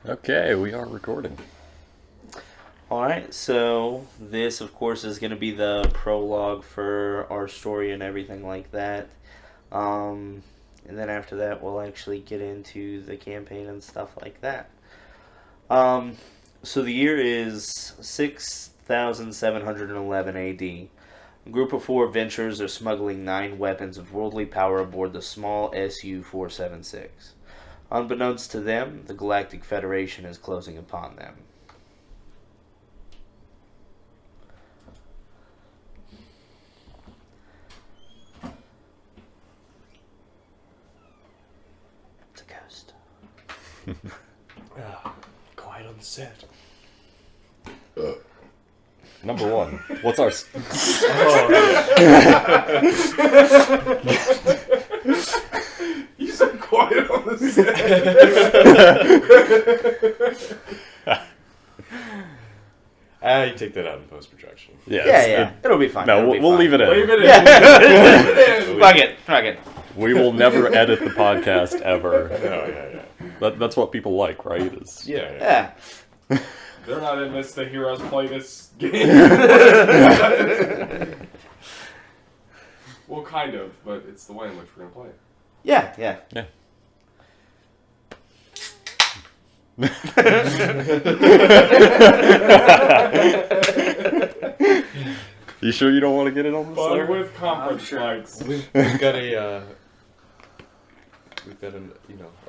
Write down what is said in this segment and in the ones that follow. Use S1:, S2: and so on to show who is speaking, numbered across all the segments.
S1: Okay, we are recording.
S2: Alright, so this, of course, is going to be the prologue for our story and everything like that. And then after that, we'll actually get into the campaign and stuff like that. So the year is 6711 AD. A group of 4 adventurers are smuggling 9 weapons of worldly power aboard the small SU-476. Unbeknownst to them, the Galactic Federation is closing upon them. It's a ghost.
S3: Quiet on the set.
S1: Number 1, what's our...
S3: You said quiet on the set. You take that out in post-production.
S2: Yeah. It'll be fine.
S1: No, we'll leave it in.
S3: Leave it in.
S2: Yeah. Fuck it.
S1: We will never edit the podcast ever.
S3: Yeah.
S1: That's what people like, right?
S2: Yeah.
S3: They're not in this to hear us play this game. Well, kind of, but it's the way in which we're going to play it.
S2: Yeah.
S1: You sure you don't want to get it on the
S3: Fun
S1: server?
S3: with conference mics.
S4: We've got a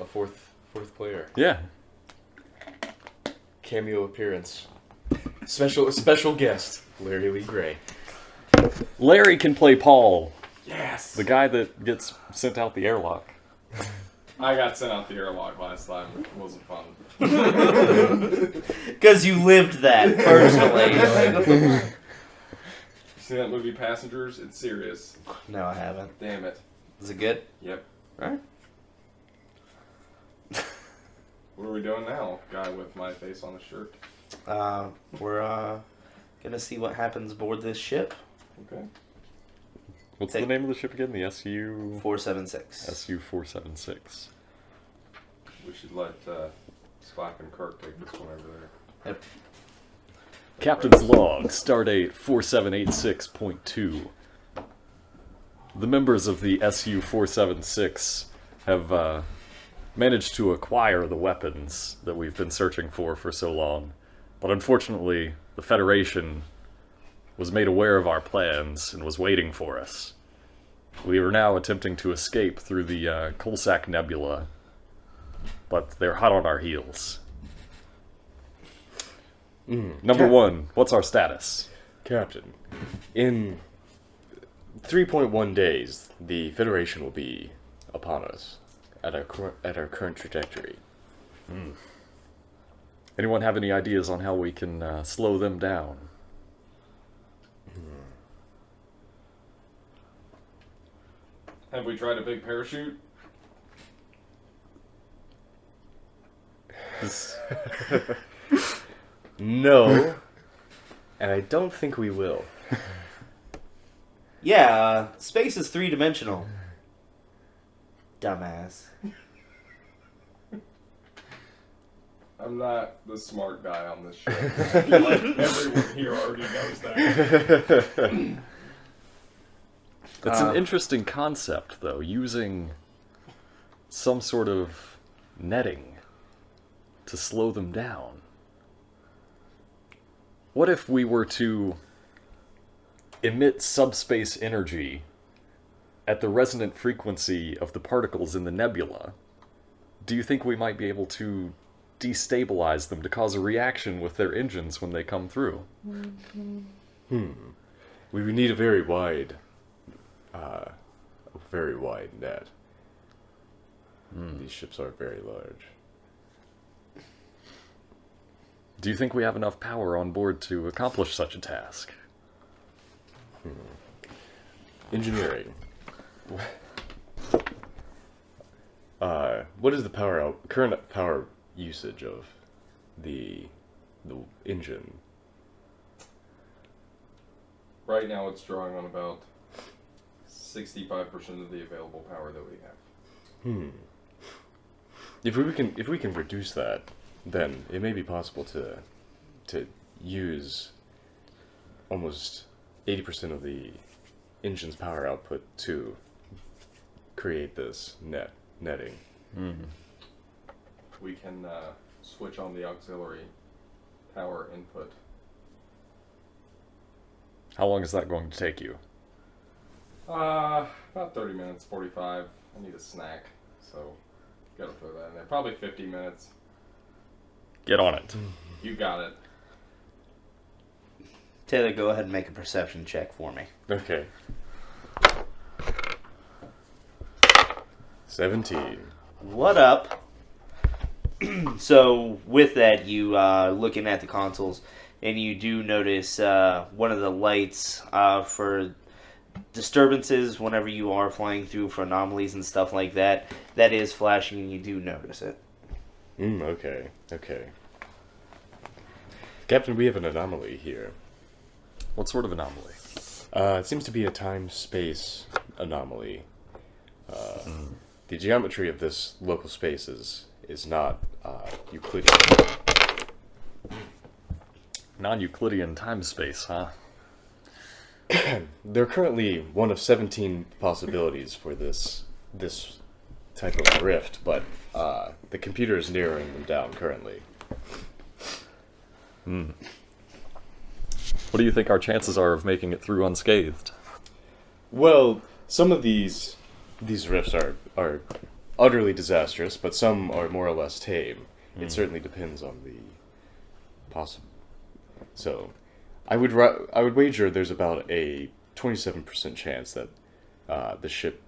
S4: fourth player.
S1: Yeah.
S4: Cameo appearance. Special guest, Larry Lee Gray.
S1: Larry can play Paul,
S3: Yes!
S1: the guy that gets sent out the airlock.
S3: I got sent out the airlock last time. It wasn't fun.
S2: Because you lived that personally.
S3: You seen that movie Passengers? It's serious.
S2: No, I haven't.
S3: Damn it.
S2: Is it good?
S3: Yep.
S2: Alright.
S3: What are we doing now? Guy with my face on the shirt.
S2: We're gonna see what happens aboard this ship.
S3: Okay.
S1: What's the name of the ship again? The SU...
S2: 476.
S1: SU-476.
S3: We should let Spock and Kirk take this one over there.
S2: Yep.
S1: Captain's log, stardate 4786.2. The members of the SU-476 have managed to acquire the weapons that we've been searching for so long. But unfortunately, the Federation was made aware of our plans and was waiting for us. We are now attempting to escape through the Coalsack Nebula, but they're hot on our heels. Number 1, what's our status?
S4: Captain, in 3.1 days, the Federation will be upon us at our current trajectory.
S1: Anyone have any ideas on how we can slow them down?
S3: Have we tried a big parachute?
S4: No, and I don't think we will.
S2: Yeah, space is 3-dimensional. Dumbass.
S3: I'm not the smart guy on this show. I feel like everyone here already knows that.
S1: That's an interesting concept, though, using some sort of netting to slow them down. What if we were to emit subspace energy at the resonant frequency of the particles in the nebula? Do you think we might be able to destabilize them to cause a reaction with their engines when they come through?
S4: We would need a very wide net. These ships are very large.
S1: Do you think we have enough power on board to accomplish such a task?
S4: Engineering. What is the current power usage of the engine?
S3: Right now it's drawing on about 65% of the available power that we have.
S4: If we can reduce that then it may be possible to use almost 80% of the engine's power output to create this netting.
S3: We can switch on the auxiliary power input.
S1: How long is that going to take you?
S3: About 30 minutes, 45. I need a snack, so gotta throw that in there. Probably 50 minutes.
S1: Get on it.
S3: You got it.
S2: Taylor, go ahead and make a perception check for me.
S4: Okay. 17.
S2: What up? So with that, you looking at the consoles, and you do notice one of the lights for disturbances whenever you are flying through for anomalies and stuff like that. That is flashing, and you do notice it.
S4: Okay. Captain, we have an anomaly here.
S1: What sort of anomaly?
S4: It seems to be a time-space anomaly. The geometry of this local space is not Euclidean.
S1: Non-Euclidean time-space, huh?
S4: There are currently one of 17 possibilities for this type of rift, but the computer is narrowing them down currently.
S1: What do you think our chances are of making it through unscathed?
S4: Well, some of these rifts are utterly disastrous, but some are more or less tame. It certainly depends on the possible. So, I would wager there's about a 27% chance that the ship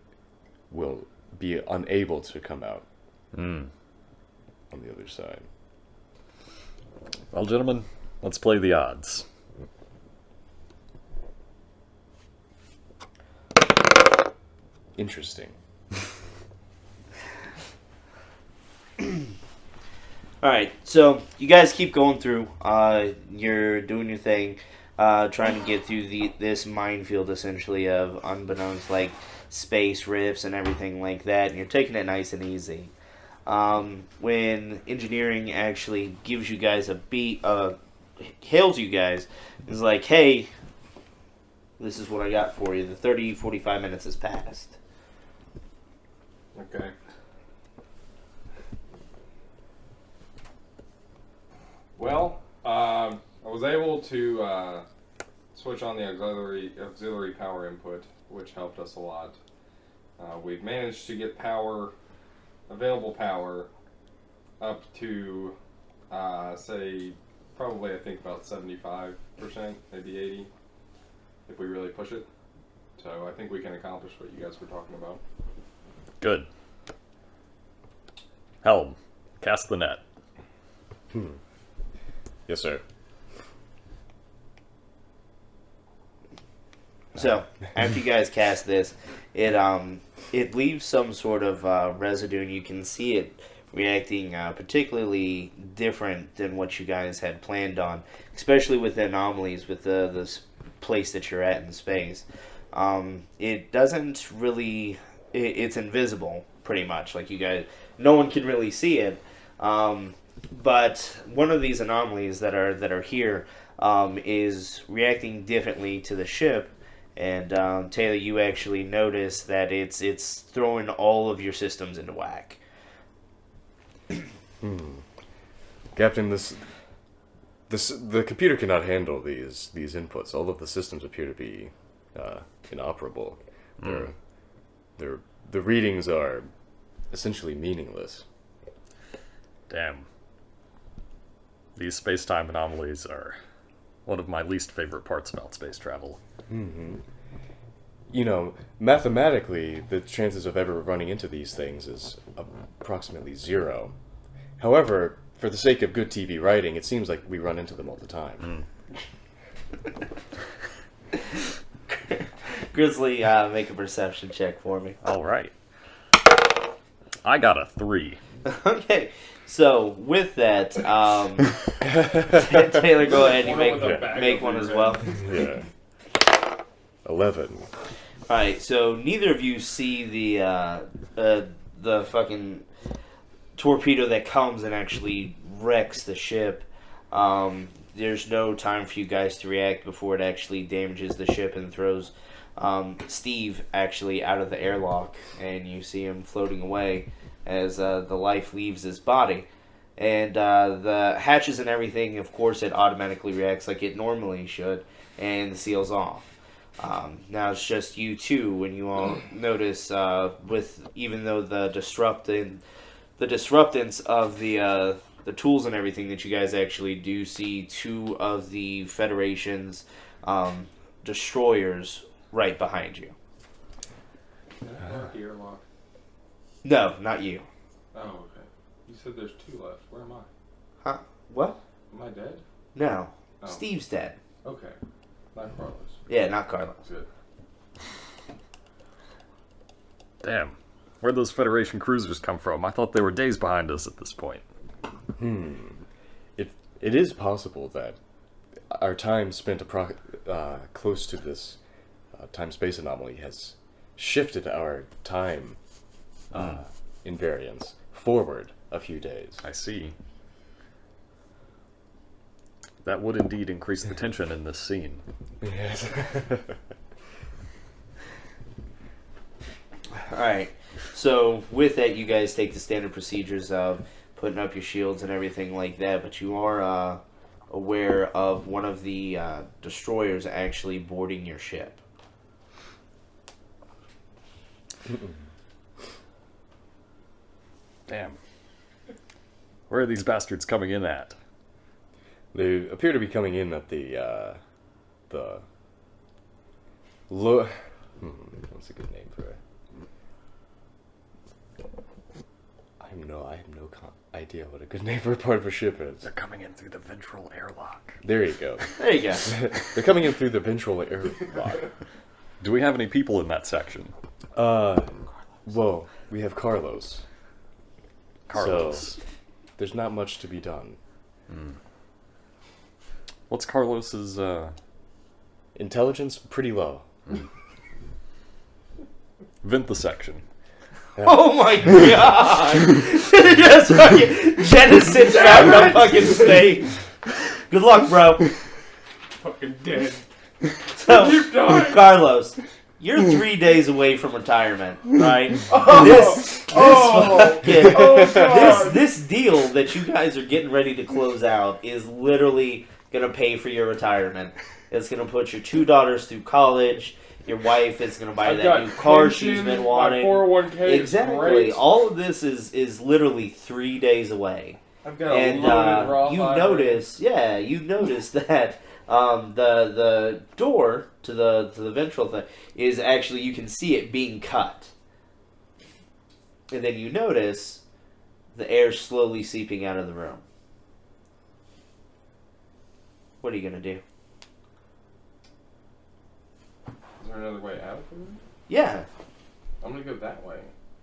S4: will be unable to come out on the other side.
S1: Well, gentlemen, let's play the odds.
S4: Interesting.
S2: Alright, so you guys keep going through. You're doing your thing, trying to get through this minefield, essentially, of unbeknownst, like, space rifts and everything like that, and you're taking it nice and easy. When engineering actually gives you guys a beat, hails you guys, is like, hey, this is what I got for you. The 45 minutes has passed.
S3: Okay. Well, I was able to switch on the auxiliary power input, which helped us a lot. We've managed to get available power, up to, say, probably I think about 75%, maybe 80, if we really push it. So I think we can accomplish what you guys were talking about.
S1: Good. Helm, cast the net.
S4: Yes, sir.
S2: So, after you guys cast this, it leaves some sort of residue, and you can see it reacting particularly different than what you guys had planned on, especially with the anomalies with this place that you're at in space. It doesn't really... It's invisible, pretty much. Like, you guys... No one can really see it. But one of these anomalies that are here is reacting differently to the ship. And Taylor, you actually notice that it's throwing all of your systems into whack.
S4: Captain, the computer cannot handle these inputs. All of the systems appear to be inoperable. The readings are essentially meaningless.
S1: Damn. These space-time anomalies are one of my least favorite parts about space travel.
S4: You know, mathematically, the chances of ever running into these things is approximately 0. However, for the sake of good TV writing, it seems like we run into them all the time.
S2: Grizzly, make a perception check for me.
S1: All right. I got a 3.
S2: Okay, so with that, Taylor, go ahead. You make one as well.
S4: Yeah. 11.
S2: All right, so neither of you see the fucking torpedo that comes and actually wrecks the ship. There's no time for you guys to react before it actually damages the ship and throws Steve actually out of the airlock, and you see him floating away as the life leaves his body. And the hatches and everything, of course, it automatically reacts like it normally should, and seals off. Now it's just you two when you all notice, with even though the disruptance of the tools and everything that you guys actually do see two of the Federation's destroyers right behind you.
S3: The airlock.
S2: No, not you.
S3: Oh, okay. You said there's 2 left. Where am I?
S2: Huh? What?
S3: Am I dead?
S2: No.
S3: Oh.
S2: Steve's dead.
S3: Okay. Not Carlos.
S2: Yeah, not Carlos.
S3: Good.
S1: Damn. Where'd those Federation cruisers come from? I thought they were days behind us at this point.
S4: It is possible that our time spent close to this time-space anomaly has shifted our time invariance forward a few days.
S1: I see. That would indeed increase the tension in this scene.
S4: Yes.
S2: Alright, so with that, you guys take the standard procedures of putting up your shields and everything like that, but you are aware of one of the destroyers actually boarding your ship.
S1: Damn. Where are these bastards coming in at?
S4: They appear to be coming in at the what's a good name for it? I have no idea what a good name for a part of a ship is.
S1: They're coming in through the ventral airlock.
S4: There you go.
S2: There you go.
S4: They're coming in through the ventral airlock.
S1: Do we have any people in that section?
S4: Well, we have Carlos.
S1: Carlos.
S4: So, there's not much to be done.
S1: What's Carlos's,
S4: Intelligence, pretty low.
S1: Vent the section.
S2: Oh my god! Just fucking jettisons out of fucking space. Good luck, bro.
S3: Fucking dead.
S2: So,
S3: Keep dying.
S2: Carlos, you're 3 days away from retirement, right? This deal that you guys are getting ready to close out is literally gonna pay for your retirement. It's gonna put your 2 daughters through college. Your wife is gonna buy
S3: I've
S2: that
S3: got
S2: new car
S3: pension,
S2: she's been
S3: my
S2: wanting.
S3: 401k is
S2: Exactly.
S3: great.
S2: All of this is literally 3 days away.
S3: I've got a
S2: And
S3: loaded Roth
S2: you
S3: IRA.
S2: notice that the door to the ventral thing is actually, you can see it being cut, and then you notice the air slowly seeping out of the room. What are you gonna do?
S3: Is there another way out for me?
S2: Yeah.
S3: I'm gonna go that way.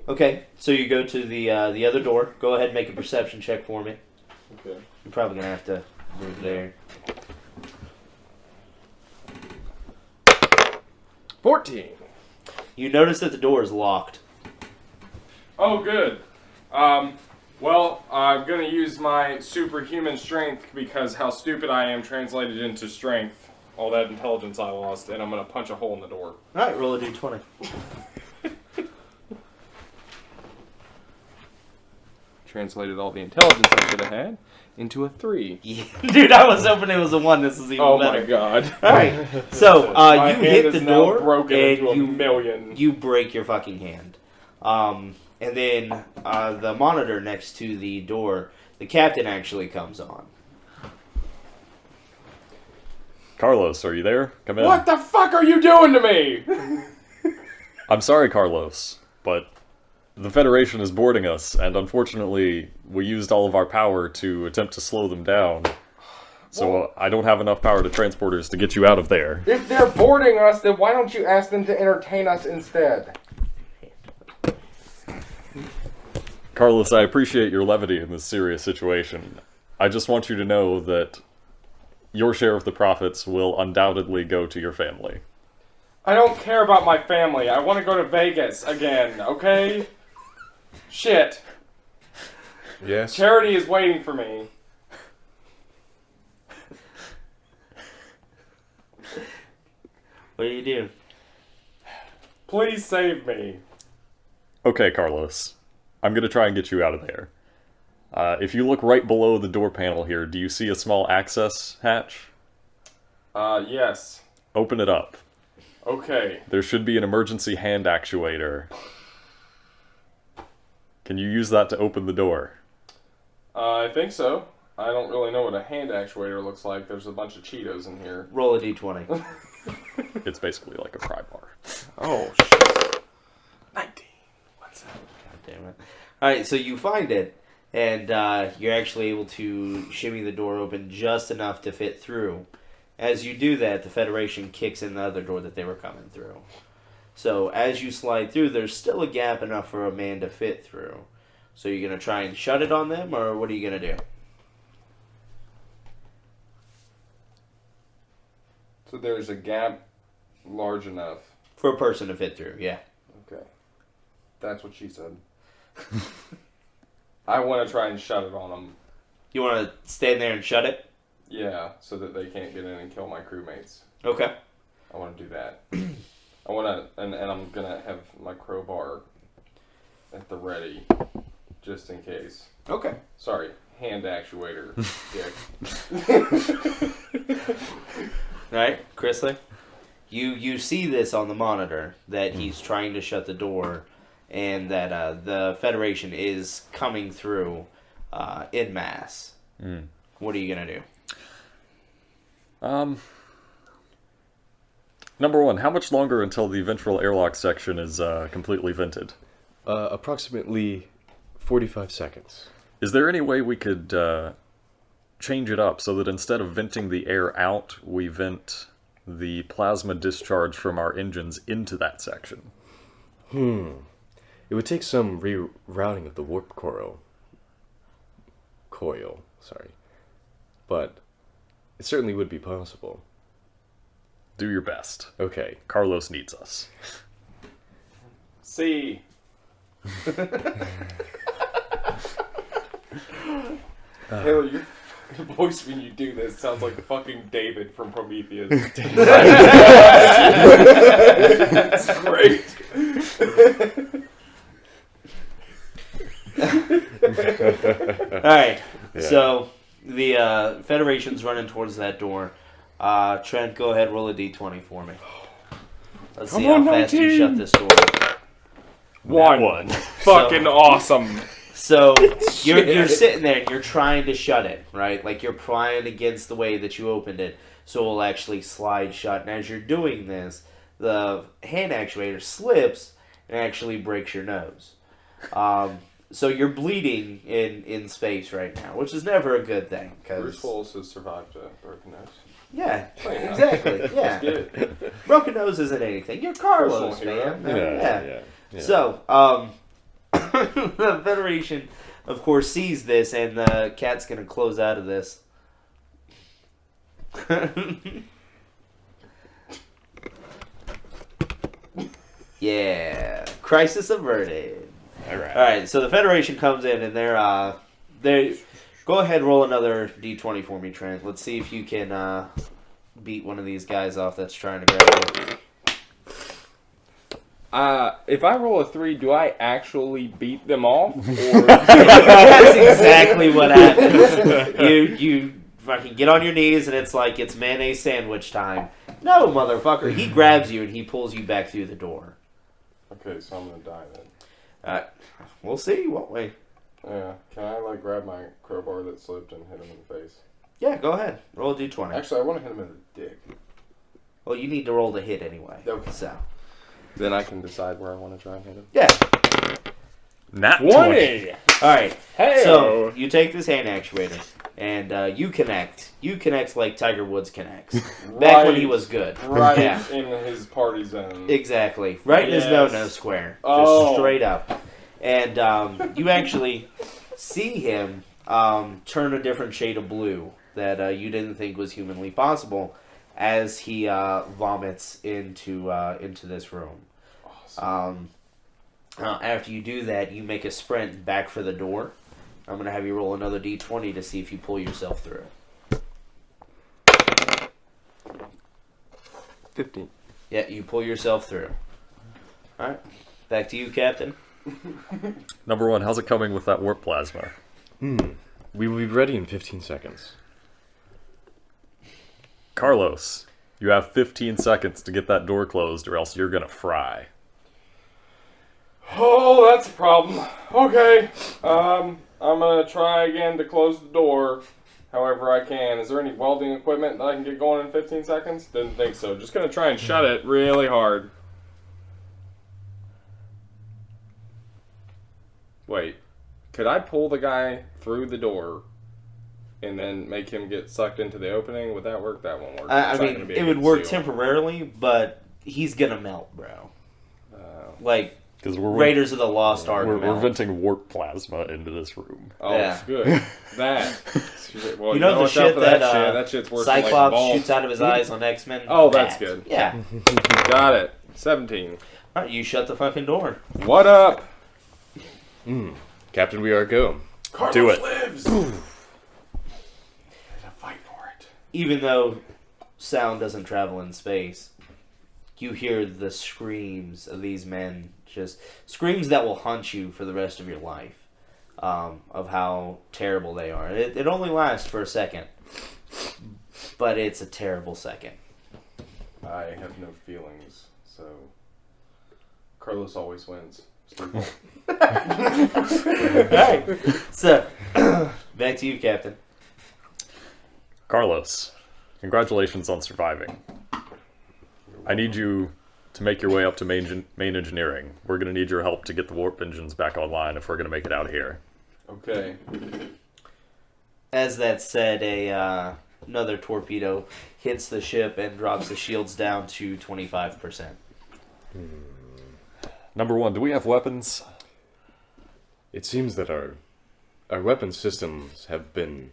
S2: Okay. So you go to the other door. Go ahead and make a perception check for me.
S3: Okay.
S2: You're probably gonna have to move there.
S3: 14.
S2: You notice that the door is locked.
S3: Oh, good. Well, I'm gonna use my superhuman strength because how stupid I am translated into strength. All that intelligence I lost, and I'm gonna punch a hole in the door.
S2: All right. Roll a d20.
S3: Translated all the intelligence I could have had into a 3.
S2: Yeah. Dude, I was hoping it was a 1. This is even
S3: Oh
S2: better.
S3: my god.
S2: All right. So
S3: My
S2: you
S3: hand
S2: hit
S3: is
S2: the
S3: now
S2: door
S3: broken into a
S2: and
S3: million.
S2: you break your fucking hand. And then the monitor next to the door, the captain actually comes on.
S1: Carlos, are you there? Come in.
S3: What the fuck are you doing to me?
S1: I'm sorry, Carlos, but the Federation is boarding us, and unfortunately, we used all of our power to attempt to slow them down. So I don't have enough power to transporters to get you out of there.
S3: If they're boarding us, then why don't you ask them to entertain us instead?
S1: Carlos, I appreciate your levity in this serious situation. I just want you to know that your share of the profits will undoubtedly go to your family.
S3: I don't care about my family. I want to go to Vegas again, okay? Shit.
S4: Yes.
S3: Charity is waiting for me.
S2: What do you do?
S3: Please save me.
S1: Okay, Carlos. I'm gonna try and get you out of there. If you look right below the door panel here, do you see a small access hatch?
S3: Yes.
S1: Open it up.
S3: Okay.
S1: There should be an emergency hand actuator. Can you use that to open the door?
S3: I think so. I don't really know what a hand actuator looks like. There's a bunch of Cheetos in here.
S2: Roll a d20.
S1: It's basically like a pry bar.
S3: Oh, shit. 19. What's that?
S2: God damn it. Alright, so you find it, and you're actually able to shimmy the door open just enough to fit through. As you do that, the Federation kicks in the other door that they were coming through. So as you slide through, there's still a gap enough for a man to fit through. So you're going to try and shut it on them, or what are you going to do?
S3: So there's a gap large enough.
S2: For a person to fit through, yeah.
S3: Okay. That's what she said. I want to try and shut it on them.
S2: You want to stand there and shut it?
S3: Yeah, so that they can't get in and kill my crewmates.
S2: Okay.
S3: I want to do that. I want to, and I'm going to have my crowbar at the ready, just in case.
S2: Okay.
S3: Sorry, hand actuator, dick.
S2: Alright, Chrisley? You see this on the monitor, that he's trying to shut the door, and that the Federation is coming through en masse.
S1: Mm.
S2: What are you going to do?
S1: Number one, how much longer until the ventral airlock section is completely vented?
S4: Approximately 45 seconds.
S1: Is there any way we could change it up so that instead of venting the air out, we vent the plasma discharge from our engines into that section?
S4: It would take some rerouting of the warp coil, but it certainly would be possible.
S1: Do your best.
S4: Okay.
S1: Carlos needs us.
S3: See. Taylor, your voice when you do this sounds like fucking David from Prometheus. It's great.
S2: Alright,
S4: Yeah.
S2: so the Federation's running towards that door. Trent, go ahead, roll a d20 for me. Let's see how fast you shut this door.
S3: One. Fucking awesome.
S2: So you're sitting there and you're trying to shut it, right? Like you're prying against the way that you opened it, so it'll actually slide shut. And as you're doing this, the hand actuator slips and actually breaks your nose. So you're bleeding in space right now, which is never a good thing.
S3: Bruce Willis has survived a broken nose.
S2: Yeah, exactly. Yeah,
S3: Good.
S2: broken nose isn't anything. You're Carlos,
S3: Personal
S2: man.
S3: hero.
S4: Yeah.
S2: So, the Federation, of course, sees this, and the cat's going to close out of this. Yeah, crisis averted.
S4: All right.
S2: All right, so the Federation comes in, and they're go ahead, roll another d20 for me, Trent. Let's see if you can beat one of these guys off that's trying to grab you.
S3: If I roll a 3, do I actually beat them off? Or
S2: That's exactly what happens. You fucking get on your knees and it's like it's mayonnaise sandwich time. No, motherfucker. He grabs you and he pulls you back through the door.
S3: Okay, so I'm gonna die then.
S2: We'll see, won't we?
S3: Yeah. Can I grab my crowbar that slipped and hit him in the face?
S2: Yeah, go ahead. Roll a d20.
S3: Actually, I want to hit him in the dick.
S2: Well, you need to roll the hit anyway.
S3: Okay.
S2: So,
S3: Then I can decide where I want to try and hit him.
S2: yeah.
S1: Nat 20.
S2: All right.
S3: Hey.
S2: So you take this hand actuator and you connect. You connect like Tiger Woods connects. Back when he was good.
S3: Right
S2: Yeah.
S3: in his party zone.
S2: Exactly. Right in his
S3: Yes.
S2: no-no square. Just
S3: Oh.
S2: straight up. And you actually see him turn a different shade of blue that you didn't think was humanly possible as he vomits into this room.
S3: Awesome.
S2: After you do that, you make a sprint back for the door. I'm gonna have you roll another d20 to see if you pull yourself through.
S5: 15.
S2: Yeah, you pull yourself through. Alright. Back to you, Captain.
S1: Number one, how's it coming with that warp plasma?
S4: We will be ready in 15 seconds.
S1: Carlos, you have 15 seconds to get that door closed or else you're gonna fry.
S3: Oh, that's a problem. Okay. I'm gonna try again to close the door however I can. Is there any welding equipment that I can get going in 15 seconds? Didn't think so. Just gonna try and shut it really hard. Wait. Could I pull the guy through the door and then make him get sucked into the opening? Would that work? That won't work.
S2: I
S3: It's not
S2: mean,
S3: gonna be
S2: it
S3: a
S2: would
S3: good
S2: work
S3: seal.
S2: temporarily, but he's gonna melt, bro. Like,
S1: Because we're
S2: Raiders of the Lost Ark
S1: we're
S2: melt.
S1: venting warp plasma into this room.
S3: Oh,
S2: Yeah.
S3: it's good. That. Well,
S2: You know the
S3: what's up
S2: shit
S3: for
S2: that
S3: shit? That shit's worse
S2: Cyclops
S3: than like balls.
S2: shoots out of his eyes on X-Men?
S3: Oh, that's
S2: That.
S3: good.
S2: Yeah.
S3: Got it. 17.
S2: Alright, you shut the fucking door.
S3: What up?
S4: Captain, we are go.
S1: Do it.
S3: Lives. Gotta fight for it.
S2: Even though sound doesn't travel in space, you hear the screams of these men, just screams that will haunt you for the rest of your life, of how terrible they are. It only lasts for a second, but it's a terrible second.
S3: I have no feelings, so Carlos always wins.
S2: Alright, so, back to you, Captain.
S1: Carlos, congratulations on surviving. I need you to make your way up to main engineering. We're going to need your help to get the warp engines back online if we're going to make it out here.
S3: Okay.
S2: As that said, another torpedo hits the ship and drops the shields down to 25%.
S1: Number one, do we have weapons?
S4: It seems that our weapon systems have been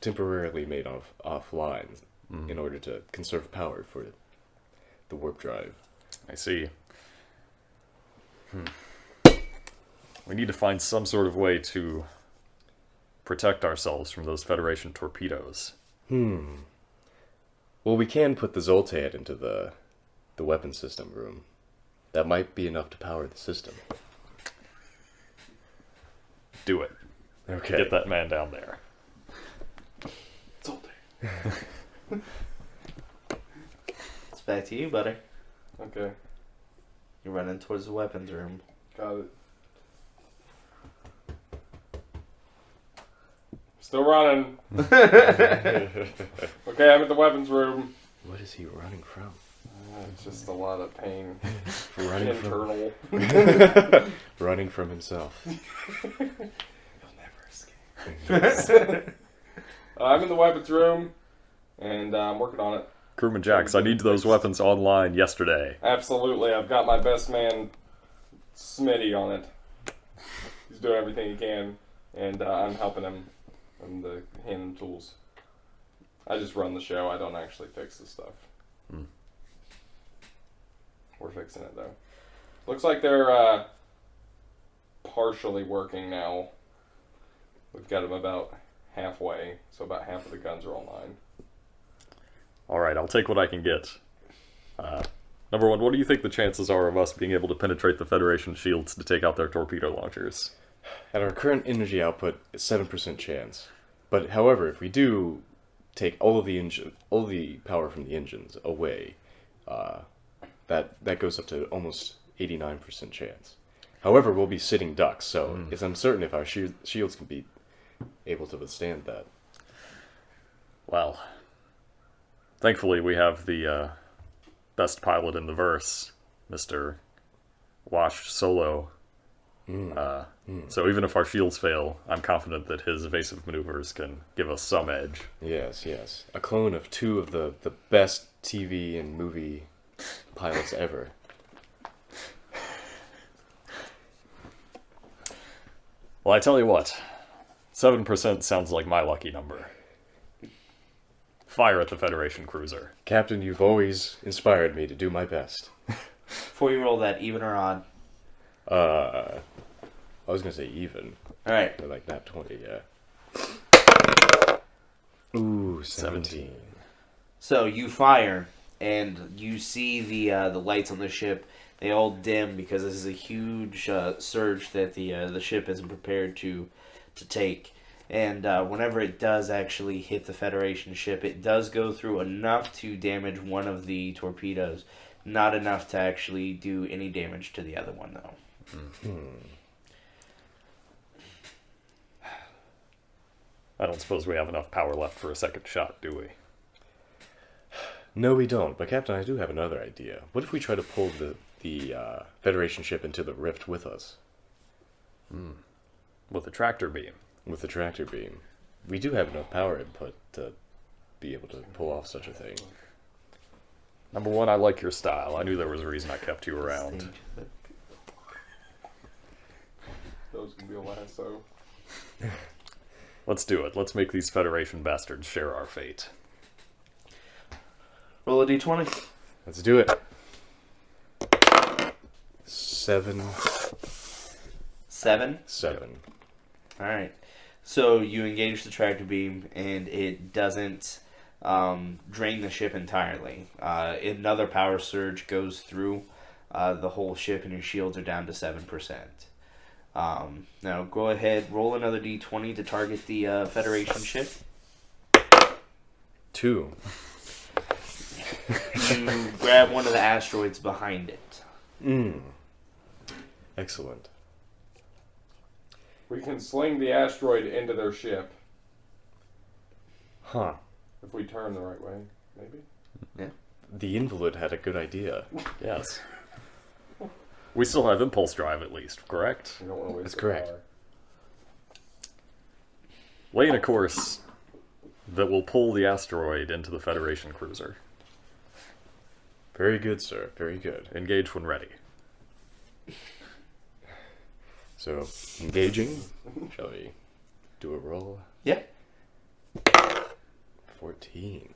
S4: temporarily made offline in order to conserve power for the warp drive.
S1: I see. We need to find some sort of way to protect ourselves from those Federation torpedoes.
S4: Well, we can put the Zoltan into the weapon system room. That might be enough to power the system.
S1: Do it.
S4: Okay.
S1: Get that man down there.
S2: It's back to you, buddy.
S3: Okay.
S2: You're running towards the weapons room.
S3: Got it. Still running. Okay, I'm at the weapons room.
S4: What is he running from?
S3: It's just a lot of pain.
S4: Running from
S3: Internal.
S4: running from himself.
S3: You'll never escape. I'm in the weapons room, and I'm working on it.
S1: Crewman Jax, I need those weapons online yesterday.
S3: Absolutely, I've got my best man, Smitty, on it. He's doing everything he can, and I'm helping him. I'm the hand and tools. I just run the show. I don't actually fix the stuff. We're fixing it though. Looks like they're partially working now. We've got them about halfway, so about half of the guns are online.
S1: Alright, I'll take what I can get. Number one, what do you think the chances are of us being able to penetrate the Federation shields to take out their torpedo launchers?
S4: At our current energy output, it's 7% chance. But however, if we do take all the power from the engines away, that goes up to almost 89% chance. However, we'll be sitting ducks, so it's uncertain if our shields can be able to withstand that.
S1: Well, thankfully we have the best pilot in the verse, Mr. Wash Solo. So even if our shields fail, I'm confident that his evasive maneuvers can give us some edge.
S4: Yes, yes. A clone of two of the best TV and movie pilots ever.
S1: Well, I tell you what, 7% sounds like my lucky number. Fire at the Federation cruiser.
S4: Captain, you've always inspired me to do my best.
S2: Before you roll that, even or odd?
S4: I was gonna say even.
S2: All right.
S4: But like not 20, yeah. Ooh, 17.
S2: So you fire, and you see the lights on the ship. They all dim because this is a huge surge that the ship isn't prepared to take. And whenever it does actually hit the Federation ship, it does go through enough to damage one of the torpedoes. Not enough to actually do any damage to the other one, though.
S1: I don't suppose we have enough power left for a second shot, do we?
S4: No, we don't. But Captain, I do have another idea. What if we try to pull the Federation ship into the rift with us?
S1: With a tractor beam.
S4: With the tractor beam. We do have enough power input to be able to pull off such a thing.
S1: Number one, I like your style. I knew there was a reason I kept you around.
S3: Those can be a lasso.
S1: Let's do it. Let's make these Federation bastards share our fate.
S2: Roll a d20.
S4: Let's do it. 7.
S2: 7.
S4: 7.
S2: All right. So you engage the tractor beam, and it doesn't drain the ship entirely. Another power surge goes through the whole ship, and your shields are down to 7%. Now go ahead, roll another d20 to target the Federation ship.
S4: 2.
S2: You grab one of the asteroids behind it.
S4: Excellent.
S3: We can sling the asteroid into their ship
S4: Huh.
S3: if we turn the right way, maybe.
S4: The invalid had a good idea.
S1: Yes. We still have impulse drive, at least, correct?
S3: You don't want to waste
S4: That's
S3: the
S4: correct.
S3: power.
S1: Lay in a course that will pull the asteroid into the Federation cruiser.
S4: Very good, sir. Very good.
S1: Engage when ready.
S4: So, engaging. Shall we do a roll?
S2: Yeah.
S4: 14.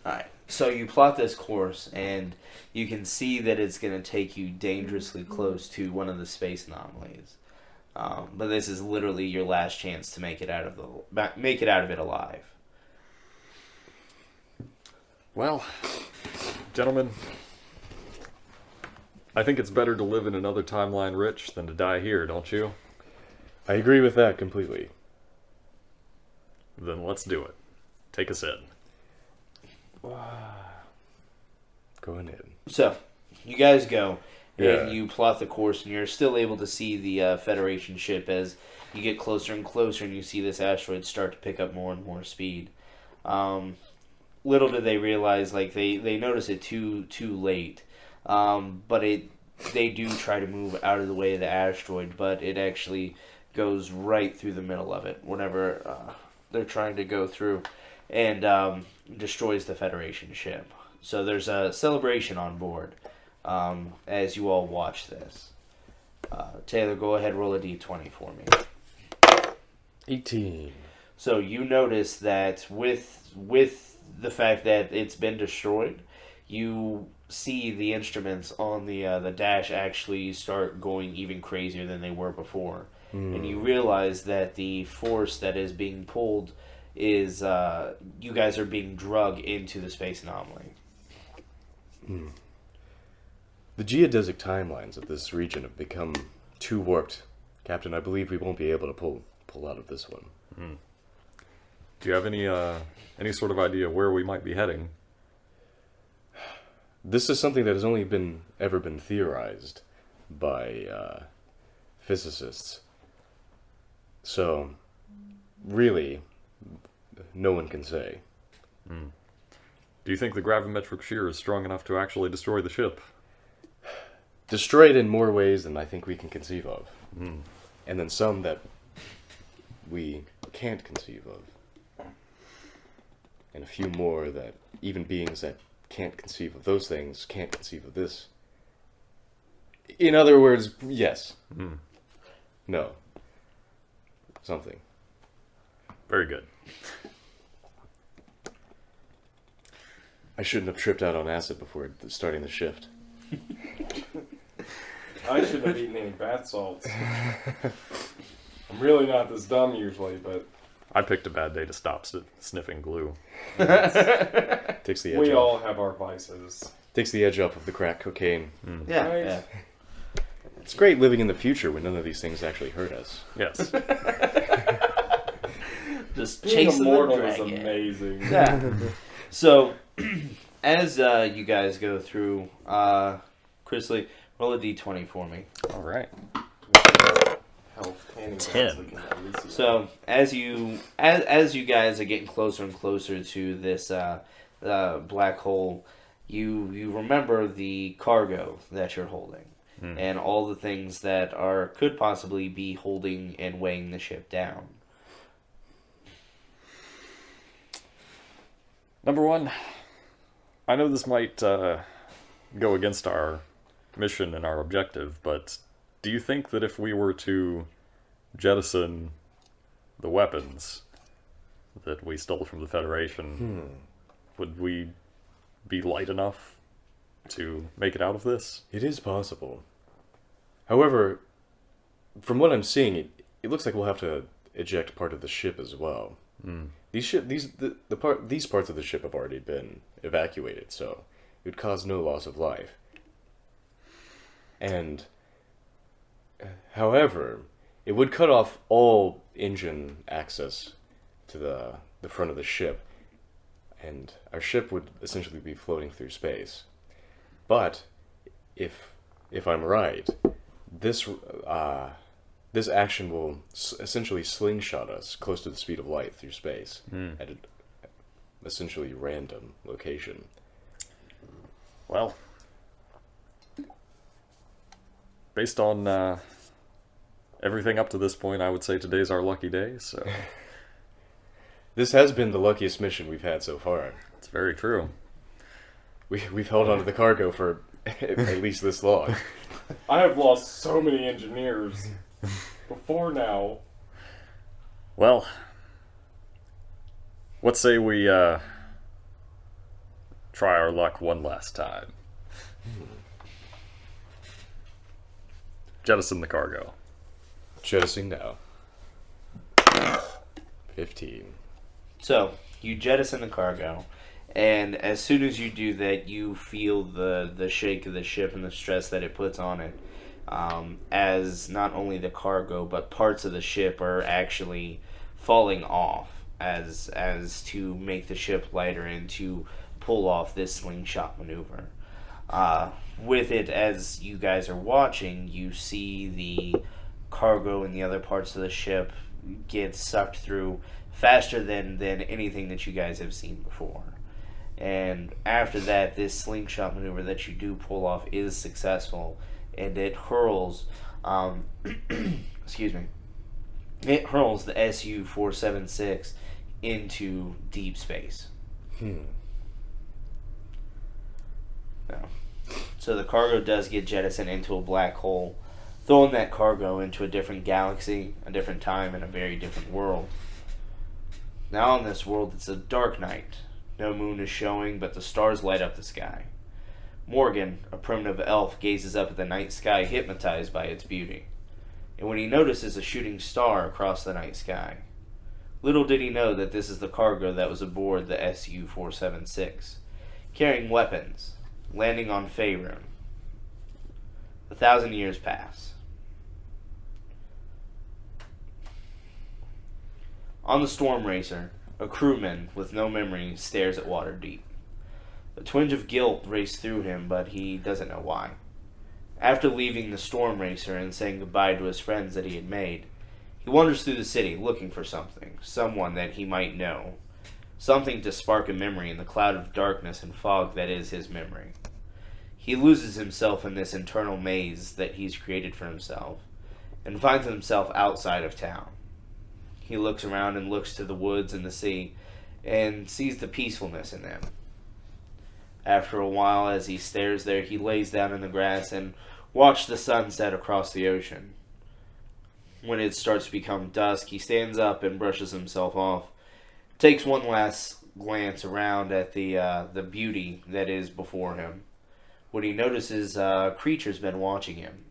S2: Alright, so you plot this course, and you can see that it's going to take you dangerously close to one of the space anomalies. But this is literally your last chance to make it out of it alive.
S1: Well, gentlemen, I think it's better to live in another timeline rich than to die here, don't you?
S4: I agree with that completely.
S1: Then let's do it. Take us in.
S4: Going in.
S2: So, you guys go, and
S4: Yeah.
S2: you plot the course, and you're still able to see the Federation ship as you get closer and closer, and you see this asteroid start to pick up more and more speed. Little did they realize, like, they notice it too late, but they do try to move out of the way of the asteroid, but it actually goes right through the middle of it whenever they're trying to go through, and destroys the Federation ship. So there's a celebration on board as you all watch this. Taylor, go ahead, roll a d20 for me.
S4: 18.
S2: So you notice that with the fact that it's been destroyed, you see the instruments on the dash actually start going even crazier than they were before. And you realize that the force that is being pulled is you guys are being drugged into the space anomaly.
S4: The geodesic timelines of this region have become too warped. Captain, I believe we won't be able to pull out of this one.
S1: Do you have any sort of idea where we might be heading?
S4: This is something that has only ever been theorized by physicists. So, really, no one can say.
S1: Do you think the gravimetric shear is strong enough to actually destroy the ship?
S4: Destroy it in more ways than I think we can conceive of. And then some that we can't conceive of. And a few more that even beings that can't conceive of those things can't conceive of this. In other words, yes. No. Something.
S1: Very good.
S4: I shouldn't have tripped out on acid before starting the shift.
S3: I shouldn't have eaten any bath salts. really not this dumb usually, but
S1: I picked a bad day to stop sniffing glue.
S4: Takes the edge
S3: we
S4: off.
S3: all have our vices.
S4: Takes the edge off of the crack cocaine.
S2: Yeah,
S3: Right.
S2: yeah.
S4: It's great living in the future when none of these things actually hurt us.
S1: Yes.
S2: Just
S3: Being
S2: chasing the
S3: immortal is
S2: dragon.
S3: amazing.
S2: Yeah. So, as you guys go through, Chrisley, roll a d20 for me.
S1: All right.
S3: Health canning
S1: 10.
S2: So, as you guys are getting closer and closer to this black hole, you remember the cargo that you're holding, and all the things that could possibly be holding and weighing the ship down.
S1: Number one, I know this might go against our mission and our objective, but do you think that if we were to jettison the weapons that we stole from the Federation, would we be light enough to make it out of this?
S4: It is possible. However, from what I'm seeing, it looks like we'll have to eject part of the ship as well. These parts of the ship have already been evacuated, so it would cause no loss of life. And, however, it would cut off all engine access to the front of the ship, and our ship would essentially be floating through space. But if I'm right, this action will essentially slingshot us close to the speed of light through space at an essentially random location.
S1: Well, based on everything up to this point, I would say today's our lucky day, so
S4: This has been the luckiest mission we've had so far.
S1: it's very true.
S4: We've held onto the cargo for at least this long.
S3: I have lost so many engineers before now.
S1: Well, let's say we try our luck one last time. Jettison the cargo.
S4: Jettisoning now. 15.
S2: So, you jettison the cargo, and as soon as you do that, you feel the shake of the ship and the stress that it puts on it. As not only the cargo, but parts of the ship are actually falling off as to make the ship lighter and to pull off this slingshot maneuver. With it, as you guys are watching, you see the cargo and the other parts of the ship get sucked through faster than anything that you guys have seen before. And after that, this slingshot maneuver that you do pull off is successful, and it hurls, excuse me, it hurls the SU-476 into deep space. No. So the cargo does get jettisoned into a black hole, throwing that cargo into a different galaxy, a different time, and a very different world. Now in this world, it's a dark night. No moon is showing, but the stars light up the sky. Morgan, a primitive elf, gazes up at the night sky, hypnotized by its beauty. And when he notices a shooting star across the night sky, little did he know that this is the cargo that was aboard the SU-476, carrying weapons, landing on Faerun. 1,000 years pass. On the Storm Racer, a crewman with no memory stares at Waterdeep. A twinge of guilt races through him, but he doesn't know why. After leaving the Storm Racer and saying goodbye to his friends that he had made, he wanders through the city looking for something, someone that he might know, something to spark a memory in the cloud of darkness and fog that is his memory. He loses himself in this internal maze that he's created for himself, and finds himself outside of town. He looks around and looks to the woods and the sea, and sees the peacefulness in them. After a while, as he stares there, he lays down in the grass and watches the sun set across the ocean. When it starts to become dusk, he stands up and brushes himself off, takes one last glance around at the beauty that is before him, when he notices a creature's been watching him.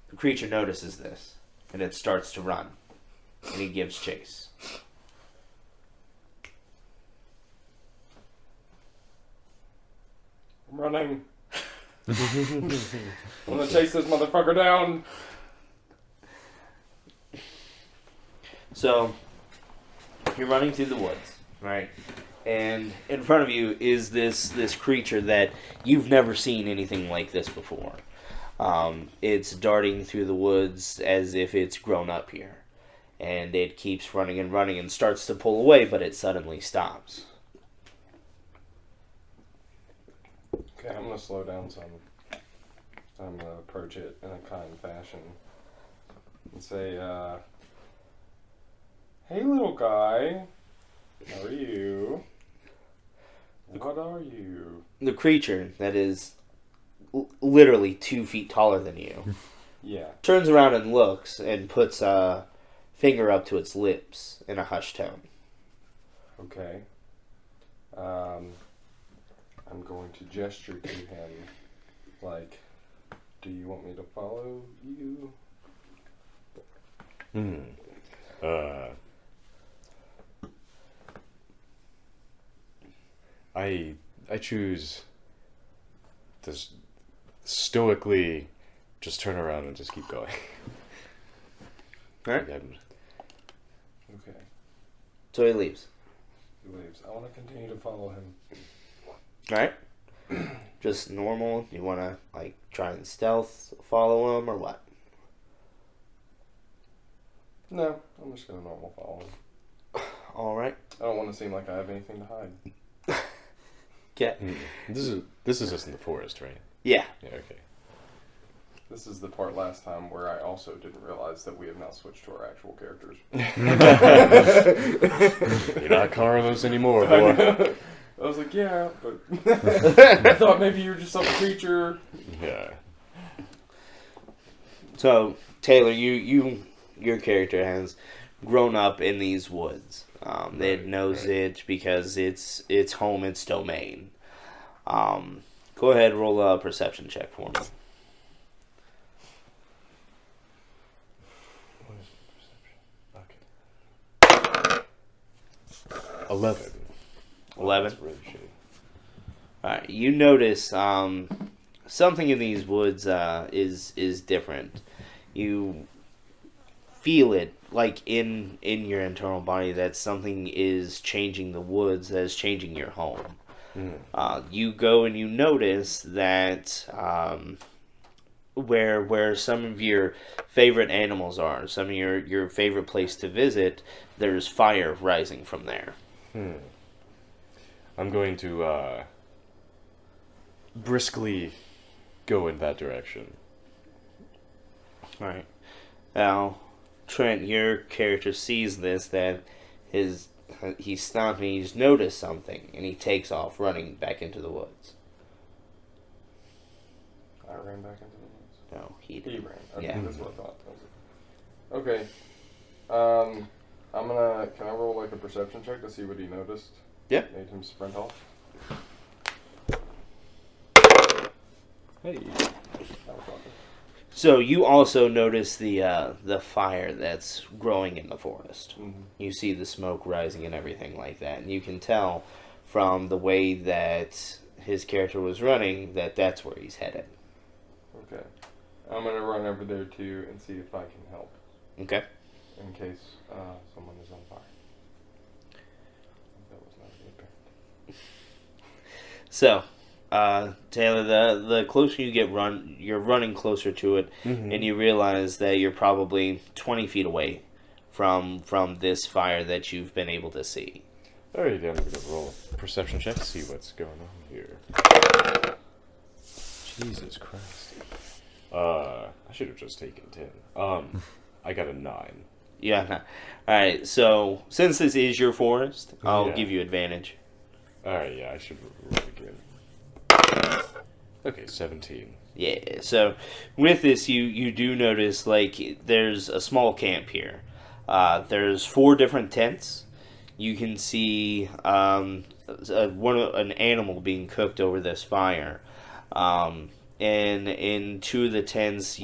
S2: The creature notices this, and it starts to run, and he gives chase.
S3: I'm running. I'm gonna chase this motherfucker down.
S2: So, you're running through the woods, right? And in front of you is this creature that you've never seen anything like this before. It's darting through the woods as if it's grown up here. And it keeps running and running and starts to pull away, but it suddenly stops.
S3: Okay, I'm gonna slow down some. I'm gonna approach it in a kind fashion and say, "Hey, little guy, how are you? What are you?"
S2: The creature that is literally 2 feet taller than you
S3: Yeah.
S2: turns around and looks and puts a finger up to its lips in a hushed tone.
S3: Okay. I'm going to gesture to him, like, "Do you want me to follow you?"
S4: I choose to stoically just turn around and just keep going.
S2: Alright?
S3: Okay.
S2: So he leaves.
S3: He leaves. I want to continue to follow him.
S2: Alright? Just normal? You want to, like, try and stealth follow him or what?
S3: No, I'm just gonna normal follow him.
S2: Alright.
S3: I don't want to seem like I have anything to hide.
S2: Okay.
S4: This is just in the forest, right?
S2: Yeah.
S4: Yeah. Okay.
S3: This is the part last time where I also didn't realize that we have now switched to our actual characters.
S4: You're not Carlos anymore, boy.
S3: I was like, yeah, but I thought maybe you were just some creature.
S4: Yeah.
S2: So, Taylor, your character has grown up in these woods. It knows it because it's home, its domain. Go ahead, roll a perception check for me.
S4: Okay. 11.
S2: 11?
S4: That's really shitty.
S2: Alright, you notice something in these woods is different. You feel it, like in your internal body, that something is changing the woods, that is changing your home. You go and you notice that where some of your favorite animals are, some of your favorite place to visit, there's fire rising from there.
S4: I'm going to briskly go in that direction.
S2: Alright. Now, Trent, your character sees this, that he's stopped and he's noticed something, and he takes off running back into the woods.
S3: I ran back into the woods.
S2: No, he
S3: He
S2: did.
S3: ran. Okay,
S2: Yeah.
S3: that's what I thought. Okay. Can I roll like a perception check to see what he noticed?
S2: Yeah.
S3: Made him sprint off?
S4: Hey.
S3: That was awesome.
S2: So you also notice the fire that's growing in the forest.
S3: Mm-hmm.
S2: You see the smoke rising and everything like that, and you can tell from the way that his character was running that that's where he's headed.
S3: Okay. I'm gonna run over there too and see if I can help
S2: Okay.
S3: in case someone is on fire. That was not good.
S2: So, Taylor, the closer you get you're running closer to it, and you realize that you're probably 20 feet away from this fire that you've been able to see.
S4: Alright, then we're gonna roll a perception check to see what's going on here. Jesus Christ. I should have just taken 10. I got a 9.
S2: Yeah. Alright, so since this is your forest, I'll
S4: Yeah.
S2: give you advantage.
S4: Alright, yeah, I should roll again. Okay, 17.
S2: Yeah, so with this, you do notice, like, there's a small camp here. There's 4 different tents. You can see an animal being cooked over this fire. And in 2 of the tents,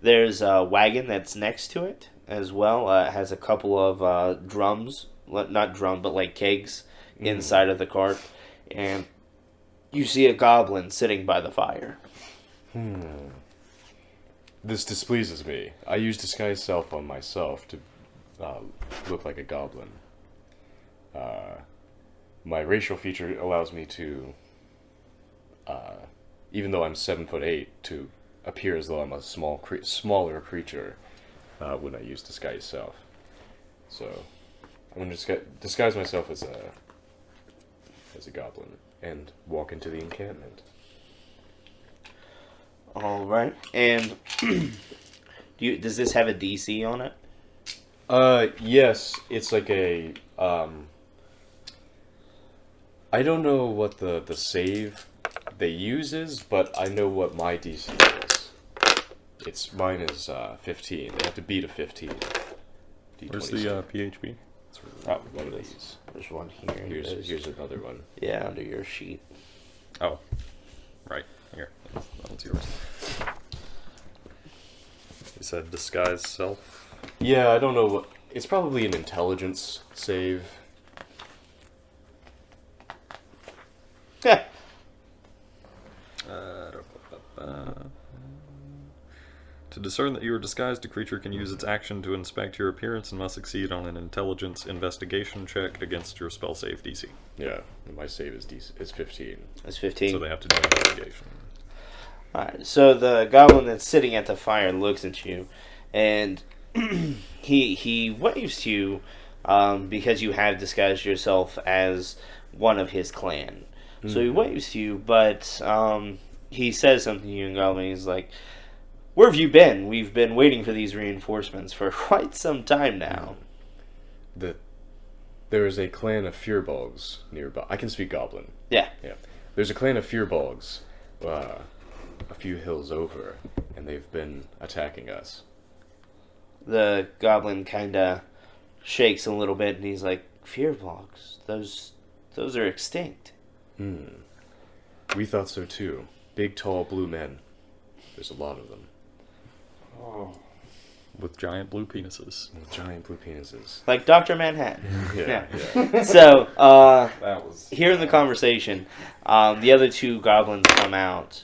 S2: There's a wagon that's next to it as well. It has a couple of drums, not drum, but like kegs inside of the cart, and you see a goblin sitting by the fire.
S4: This displeases me. I use disguise self on myself to look like a goblin. My racial feature allows me to, even though I'm 7'8", to appear as though I'm a smaller creature when I use disguise self. So I'm going to disguise myself as a goblin and walk into the encampment.
S2: All right, and does this have a DC on it?
S4: Yes, it's like a I don't know what the save they use is, but I know what my DC is. Mine is 15. They have to beat a 15.
S1: Where's the PHP?
S4: Oh, one of these.
S2: There's one here.
S4: Here's another one.
S2: Yeah, under your sheet.
S1: Oh, right here. That one's yours. You said disguise self.
S4: Yeah, I don't know what. It's probably an intelligence save.
S2: Yeah.
S1: To discern that you are disguised, a creature can use its action to inspect your appearance and must succeed on an intelligence investigation check against your spell save DC.
S4: Yeah, and my save is 15.
S2: That's 15.
S1: So they have to do investigation.
S2: Alright, so the goblin that's sitting at the fire looks at you, and he waves to you because you have disguised yourself as one of his clan. So he waves to you, but he says something to you in Goblin. He's like, "Where have you been? We've been waiting for these reinforcements for quite some time now."
S4: There is a clan of Fearbolgs nearby. I can speak Goblin.
S2: Yeah.
S4: Yeah. There's a clan of Fearbolgs a few hills over, and they've been attacking us.
S2: The goblin kind of shakes a little bit, and he's like, "Fearblogs? Those are extinct."
S4: We thought so too. Big, tall, blue men. There's a lot of them.
S3: Oh.
S1: With giant blue penises.
S4: With giant blue penises.
S2: Like Dr. Manhattan.
S4: Yeah.
S2: So,
S3: That was.
S2: here in the conversation, the other two goblins come out,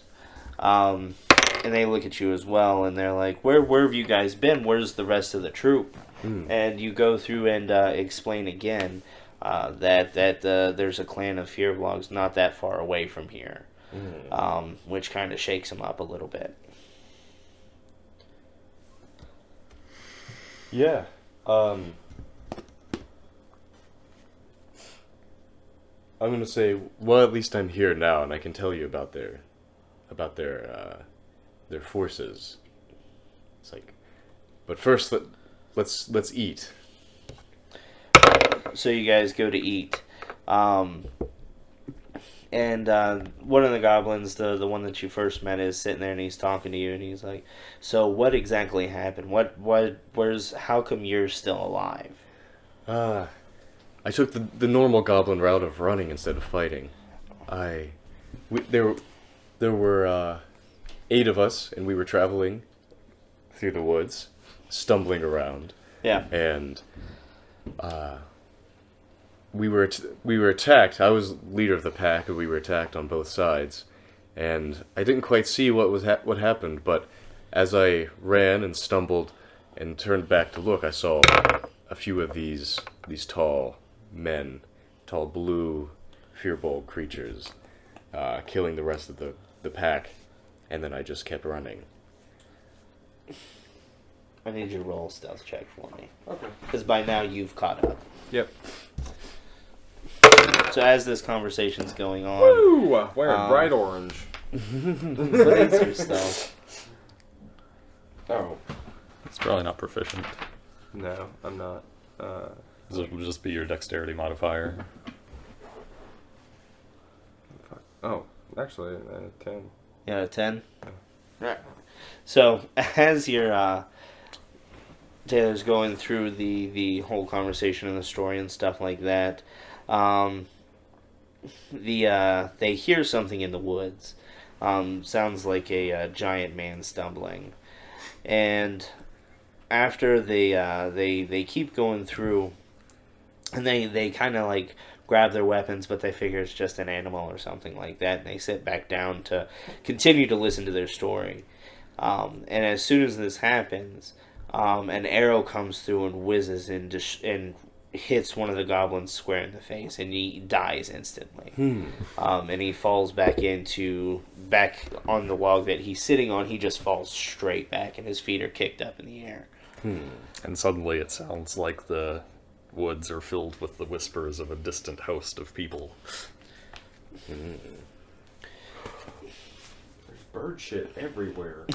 S2: and they look at you as well, and they're like, where have you guys been? Where's the rest of the troop? And you go through and explain again that there's a clan of Fearblogs not that far away from here, which kind of shakes them up a little bit.
S4: Yeah. I'm gonna say, well, at least I'm here now, and I can tell you about their forces. It's like, but first, let's eat.
S2: So you guys go to eat, and one of the goblins, the one that you first met, is sitting there and he's talking to you, and he's like, "So what exactly happened? How come you're still alive?"
S4: I took the normal goblin route of running instead of fighting. There were 8 of us, and we were traveling through the woods, stumbling around.
S2: Yeah.
S4: And we were attacked. I was leader of the pack, and we were attacked on both sides. And I didn't quite see what happened, but as I ran and stumbled and turned back to look, I saw a few of these tall men, tall blue Fearbold creatures, killing the rest of the pack, and then I just kept running.
S2: I need you to roll a stealth check for me.
S3: Okay.
S2: Because by now you've caught up.
S3: Yep.
S2: So as this conversation's going on,
S3: Woo! Wearing bright orange.
S2: what is your stealth?
S3: Oh.
S1: It's probably not proficient.
S3: No, I'm not.
S1: It'll just be your dexterity modifier.
S3: Oh, actually, 10.
S2: Yeah, 10? Right. So, as your Taylor's going through the whole conversation and the story and stuff like that, they hear something in the woods. Sounds like a giant man stumbling. And after they keep going through, and they kind of like grab their weapons, but they figure it's just an animal or something like that, and they sit back down to continue to listen to their story. And as soon as this happens, an arrow comes through and whizzes and hits one of the goblins square in the face, and he dies instantly. And he falls back on the log that he's sitting on. He just falls straight back, and his feet are kicked up in the air.
S1: And suddenly it sounds like the woods are filled with the whispers of a distant host of people.
S3: There's bird shit everywhere.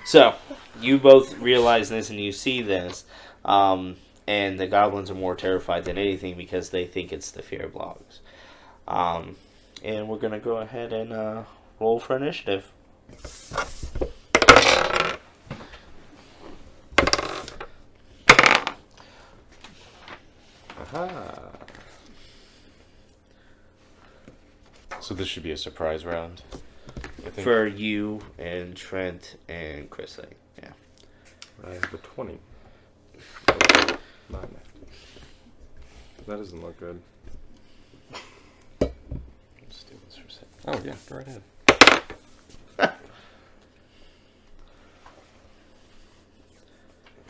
S2: So, you both realize this and you see this, and the goblins are more terrified than anything because they think it's the fear blogs. And we're going to go ahead and roll for initiative.
S4: Aha. So this should be a surprise round, I think.
S2: For you and Trent and Chrisley. Yeah.
S3: I have the 20. 9. That doesn't look good.
S4: Let's do this for a second.
S1: Oh yeah, go right ahead.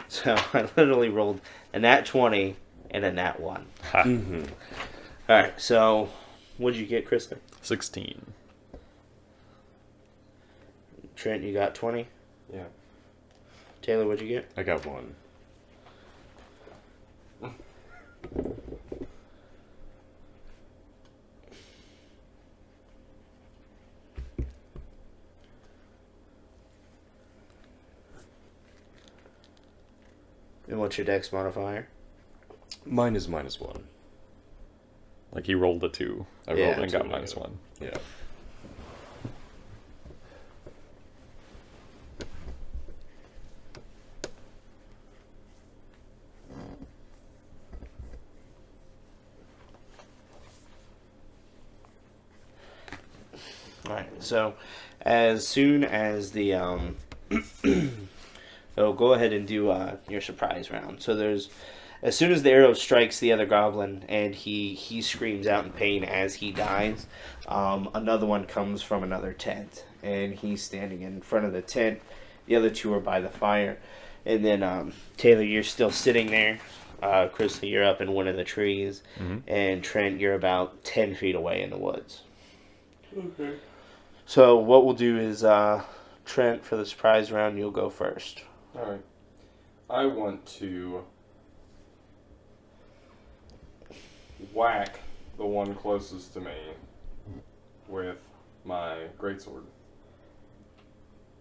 S2: So I literally rolled a nat 20 and a nat 1.
S1: Ha.
S2: Alright, so what'd you get, Chrisley?
S1: 16.
S2: Trent, you got 20?
S3: Yeah.
S2: Taylor, what'd you get?
S4: I got 1.
S2: And what's your dex modifier?
S4: Mine is -1.
S1: Like he rolled a 2. I
S2: Yeah,
S1: rolled and got
S4: two,
S1: -1.
S4: Yeah.
S2: Alright, so as soon as the oh, go ahead and do your surprise round. So as soon as the arrow strikes the other goblin and he screams out in pain as he dies, another one comes from another tent, and he's standing in front of the tent. The other two are by the fire, and then Taylor, you're still sitting there. Chrisley, you're up in one of the trees, and Trent, you're about 10 feet away in the woods.
S3: Okay.
S2: So what we'll do is, Trent, for the surprise round, you'll go first.
S3: Alright. I want to whack the one closest to me with my greatsword.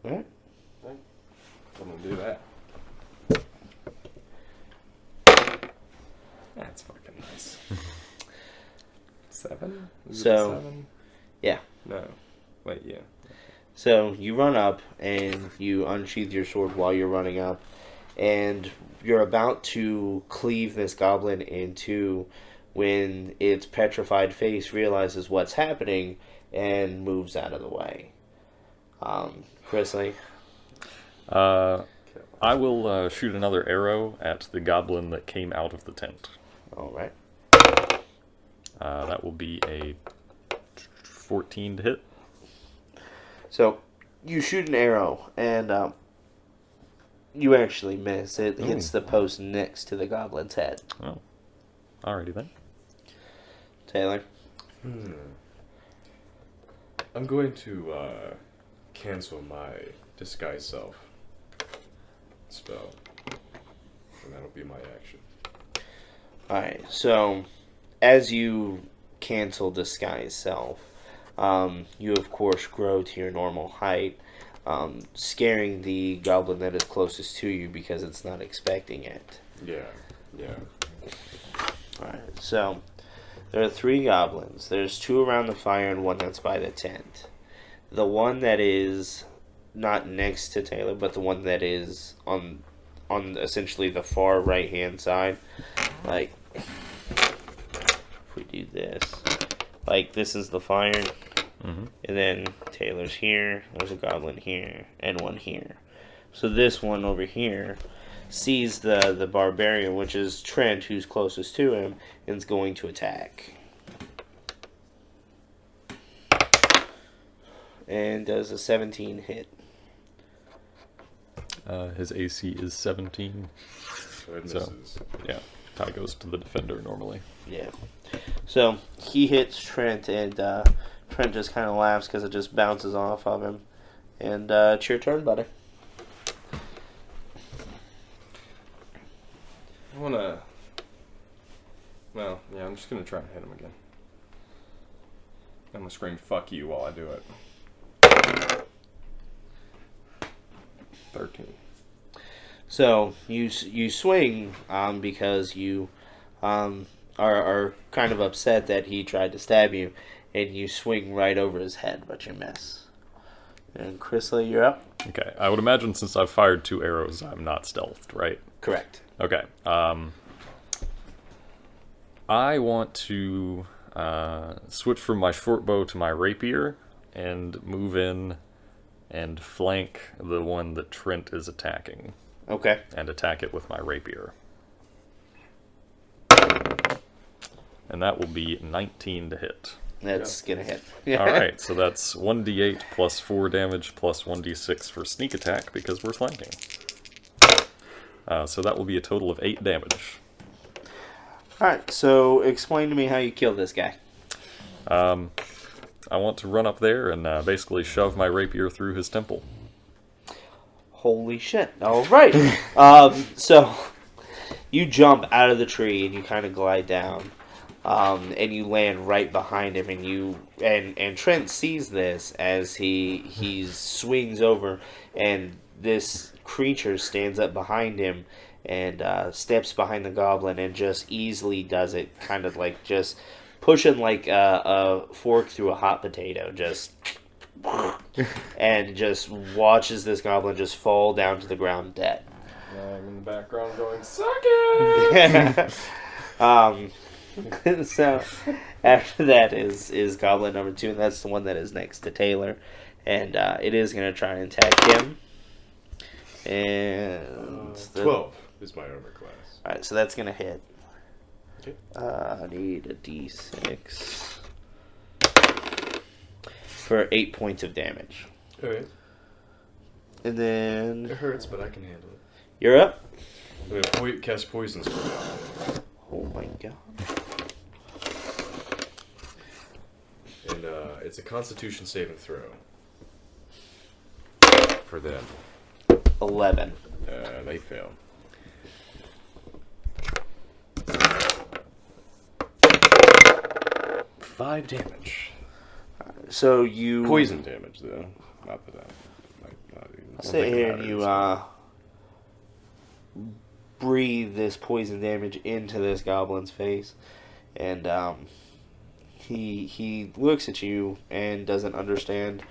S2: Alright.
S3: I'm gonna do that.
S4: That's fucking nice.
S3: 7? Is it
S2: So-
S3: 7?
S2: yeah.
S3: No. Wait, yeah.
S2: So you run up and you unsheath your sword while you're running up, and you're about to cleave this goblin in two when its petrified face realizes what's happening and moves out of the way. Chrisley?
S1: I will shoot another arrow at the goblin that came out of the tent.
S2: Alright.
S1: That will be a 14 to hit.
S2: So you shoot an arrow and you actually miss. It hits the post next to the goblin's head.
S1: Oh, alrighty then.
S2: Taylor?
S4: I'm going to cancel my disguise self spell, and that'll be my action.
S2: Alright, so as you cancel disguise self, you of course grow to your normal height, scaring the goblin that is closest to you because it's not expecting it.
S4: Yeah.
S2: Alright, so there are 3 goblins. There's 2 around the fire and 1 that's by the tent. The one that is not next to Taylor, but the one that is on essentially the far right hand side, like if we do this, like this is the fire, and then Taylor's here, there's a goblin here, and one here. So this one over here sees the barbarian, which is Trent, who's closest to him, and is going to attack. And does a 17 hit.
S1: His AC is 17.
S4: So it
S1: So-
S4: misses.
S1: Yeah, tie goes to the defender normally.
S2: Yeah. So he hits Trent, and Trent just kind of laughs because it just bounces off of him. And it's your turn, buddy.
S3: I wanna. Well, yeah, I'm just gonna try and hit him again. I'm gonna scream "fuck you" while I do it. 13.
S2: So you swing because you are kind of upset that he tried to stab you, and you swing right over his head, but you miss. And Chrisley, you're up.
S1: Okay, I would imagine since I've fired 2 arrows, I'm not stealthed, right?
S2: Correct.
S1: Okay. I want to switch from my short bow to my rapier and move in and flank the one that Trent is attacking
S2: Okay.
S1: and attack it with my rapier. And that will be 19 to hit.
S2: That's gonna hit.
S1: All right, so that's 1d8 plus 4 damage plus 1d6 for sneak attack because we're flanking. So that will be a total of 8 damage.
S2: Alright, so explain to me how you kill this guy.
S1: I want to run up there and basically shove my rapier through his temple.
S2: Holy shit. Alright. So you jump out of the tree and you kind of glide down. And you land right behind him, and Trent sees this as he swings over, and this creature stands up behind him and steps behind the goblin and just easily does it, kind of like just pushing like a fork through a hot potato, just and just watches this goblin just fall down to the ground dead.
S3: I'm in the background going, "Suck it!"
S2: So after that is goblin number 2, and that's the one that is next to Taylor, and it is going to try and attack him. And
S4: 12 is my armor class.
S2: all right, so that's going to hit.
S4: Okay.
S2: I need a d6 for 8 points of damage,
S4: Alright.
S2: and
S4: It
S2: then
S4: hurts, but I can handle it.
S2: you're up.
S4: I'm gonna cast poison spray.
S2: Oh my god!
S4: And it's a Constitution saving throw. For them.
S2: 11.
S4: They fail. Five damage.
S2: So you
S4: Poison damage, though. Not that I might not even
S2: sit
S4: think
S2: here
S4: about
S2: and
S4: it
S2: you
S4: as-
S2: breathe this poison damage into this goblin's face, and he looks at you and doesn't understand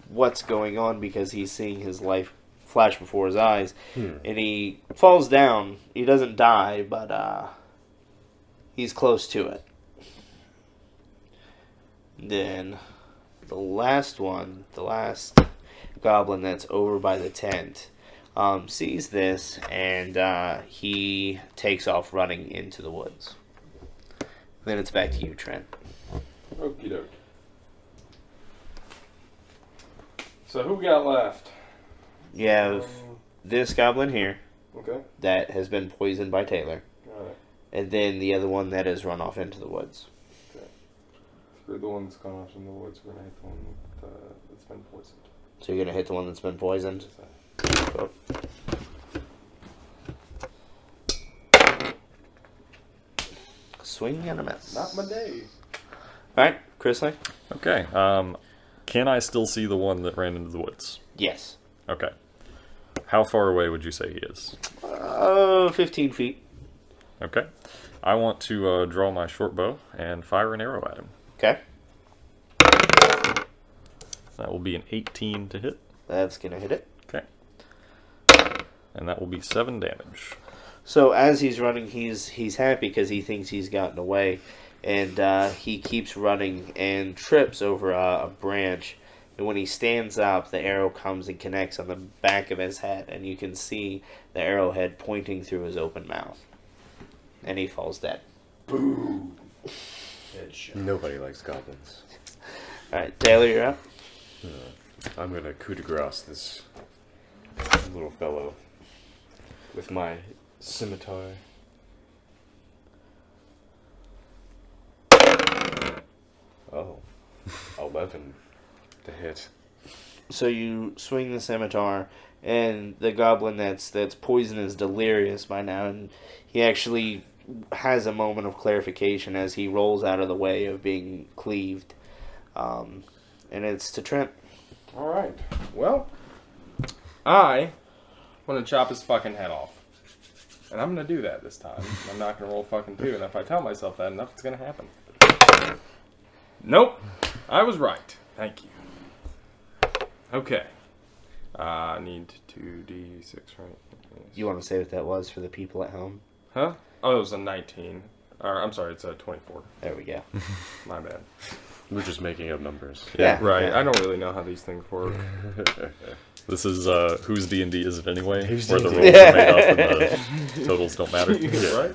S2: what's going on because he's seeing his life flash before his eyes, and he falls down. He doesn't die, but he's close to it. Then the last goblin that's over by the tent sees this, and he takes off running into the woods. Then it's back to you, Trent.
S3: Okie doke. So who we got left?
S2: You have this goblin here
S3: Okay.
S2: that has been poisoned by Taylor,
S3: Got it.
S2: and then the other one that has run off into the woods.
S3: Screw the one that's gone off in the woods. We're gonna hit the one that's been poisoned.
S2: So you're gonna hit the one that's been poisoned. Go. Swing and a miss.
S3: Not my day.
S2: All right, Chrisley.
S1: Okay, can I still see the one that ran into the woods?
S2: Yes.
S1: Okay. How far away would you say he is?
S2: 15 feet.
S1: Okay. I want to draw my short bow and fire an arrow at him.
S2: Okay.
S1: That will be an 18 to hit.
S2: That's gonna hit it.
S1: Okay. And that will be 7 damage.
S2: So as he's running, he's happy because he thinks he's gotten away, and he keeps running and trips over a branch And when he stands up, the arrow comes and connects on the back of his head, and you can see the arrowhead pointing through his open mouth. And he falls dead.
S3: Boom. Headshot.
S4: Nobody likes goblins.
S2: Alright, Taylor, you're up.
S4: I'm gonna coup de grace this little fellow with my scimitar. Oh, 11 to hit.
S2: So you swing the scimitar, and the goblin that's poisoned is delirious by now, and he actually has a moment of clarification as he rolls out of the way of being cleaved. And it's to Trent.
S3: Alright. Well, I want to chop his fucking head off. And I'm going to do that this time. I'm not going to roll fucking 2, and if I tell myself that enough, it's going to happen. Nope. I was right. Thank you. Okay. I need 2d6, right?
S2: You want to say what that was for the people at home?
S3: Huh? Oh, it was a 19. Or, I'm sorry, it's a 24.
S2: There we go.
S3: My bad.
S4: We're just making up numbers.
S2: Yeah.
S3: Right.
S2: Yeah.
S3: I don't really know how these things work.
S1: This is whose D&D is it anyway?
S4: Whose
S1: Where the
S4: D&D?
S1: rolls are made up and the totals don't matter.
S3: Right?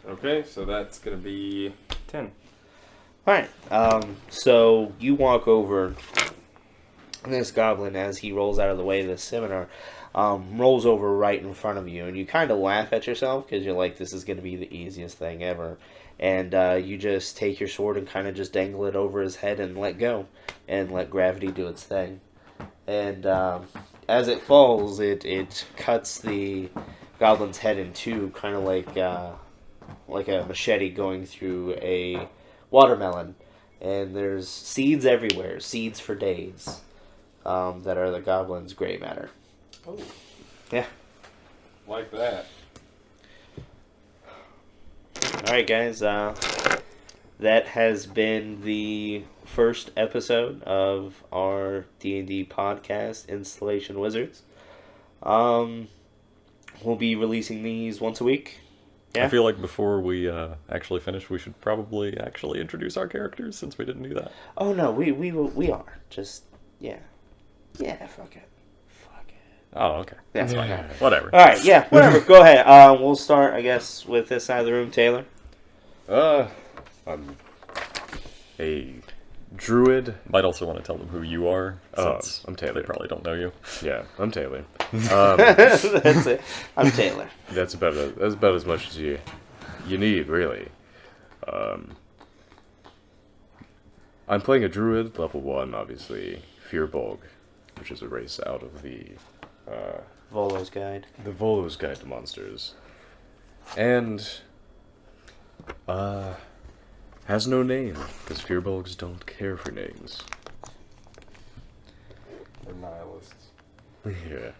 S3: Okay, so that's going to be 10.
S2: Alright, so you walk over this goblin as he rolls out of the way of the scimitar, rolls over right in front of you, and you kind of laugh at yourself because you're like, this is going to be the easiest thing ever. And you just take your sword and kind of just dangle it over his head and let go, and let gravity do its thing. And as it falls, it cuts the goblin's head in two, kind of like a machete going through a watermelon. And there's seeds everywhere, seeds for days, that are the goblin's gray matter.
S3: Oh.
S2: Yeah.
S3: Like that.
S2: Alright guys, that has been the first episode of our D&D podcast, Installation Wizards. We'll be releasing these once a week. Yeah.
S1: I feel like before we actually finish, we should probably actually introduce our characters since we didn't do that.
S2: Oh no, we are. Just, yeah. Yeah, fuck it.
S1: Oh, okay.
S2: That's fine.
S1: Whatever.
S2: Alright, yeah, whatever. Go ahead. We'll start, I guess, with this side of the room, Taylor.
S4: I'm a druid.
S1: Might also want to tell them who you are, since
S4: I'm Taylor.
S1: they probably don't know you.
S4: Yeah, I'm Taylor.
S2: That's it. I'm Taylor.
S4: That's about as much as you need, really. I'm playing a druid, level 1, obviously, Firbolg, which is a race out of the
S2: Volo's Guide.
S4: Volo's Guide to Monsters, and has no name because Firbolgs don't care for names.
S3: They're nihilists.
S4: Yeah.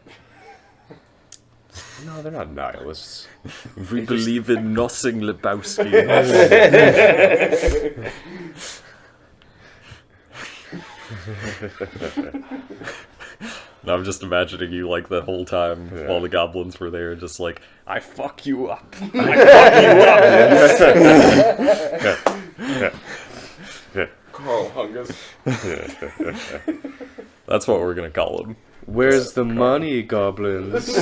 S4: No, they're not nihilists.
S1: We believe in nothing, Lebowski. No, I'm just imagining you like the whole time while the goblins were there, just like, I fuck you up. I fuck you up.
S3: Carl Hungus.
S1: That's what we're gonna call him.
S4: Where's the money, goblins?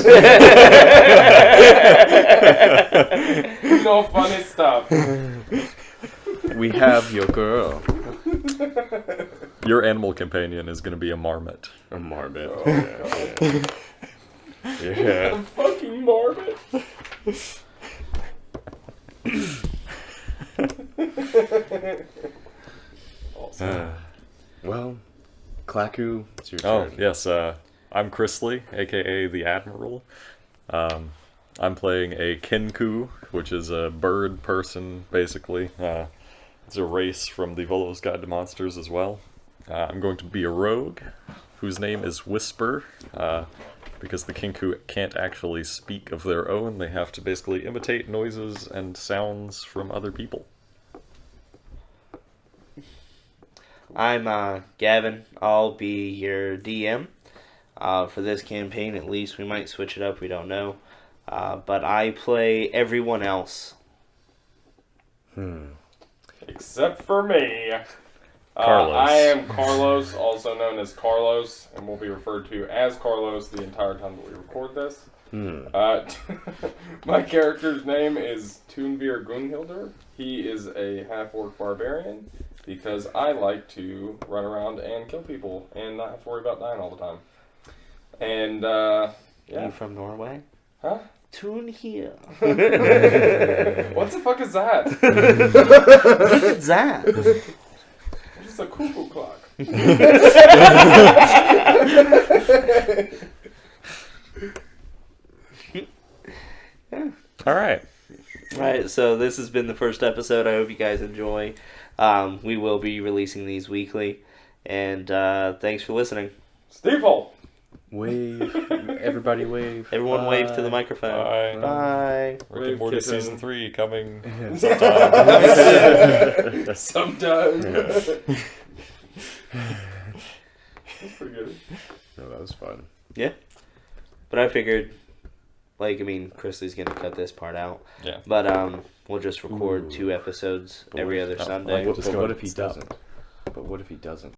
S3: No funny stuff.
S4: We have your girl.
S1: Your animal companion is gonna be a marmot.
S4: A marmot.
S3: Oh,
S4: Yeah.
S3: fucking marmot. Awesome.
S4: Well, Klaku, it's your
S1: Oh,
S4: turn.
S1: yes, I'm Chrisley, aka the Admiral. I'm playing a Kinku, which is a bird person, basically. It's a race from the Volo's Guide to Monsters as well. I'm going to be a rogue, whose name is Whisper, because the Kinku can't actually speak of their own. They have to basically imitate noises and sounds from other people.
S2: I'm Gavin. I'll be your DM for this campaign. At least we might switch it up. We don't know. But I play everyone else.
S3: Except for me.
S1: Carlos.
S3: I am Carlos, also known as Carlos, and will be referred to as Carlos the entire time that we record this. My character's name is Toonveer Gunhilder. He is a half-orc barbarian because I like to run around and kill people and not have to worry about dying all the time. And,
S2: Are
S3: yeah.
S2: you from Norway?
S3: Huh?
S2: Tune here.
S3: What the fuck is that?
S2: Look at that.
S3: It's a cuckoo clock.
S1: All right.
S2: Right, so this has been the first episode. I hope you guys enjoy. We will be releasing these weekly. And thanks for listening.
S3: Steve-hole!
S4: Wave. Everybody wave.
S2: Everyone wave to the microphone. Bye.
S1: Rick and
S3: Wave
S1: Morty
S3: kitten.
S1: season 3 coming sometime.
S3: Sometime. That's pretty good.
S4: No, that was fun.
S2: Yeah. But I figured, Chrisley's going to cut this part out.
S1: Yeah.
S2: But we'll just record
S4: Ooh.
S2: 2 episodes
S4: But
S2: every
S4: what
S2: other
S1: if-
S2: Sunday.
S1: Just go
S4: What
S1: ahead
S4: if he
S1: and stop.
S4: doesn't? But what if he doesn't?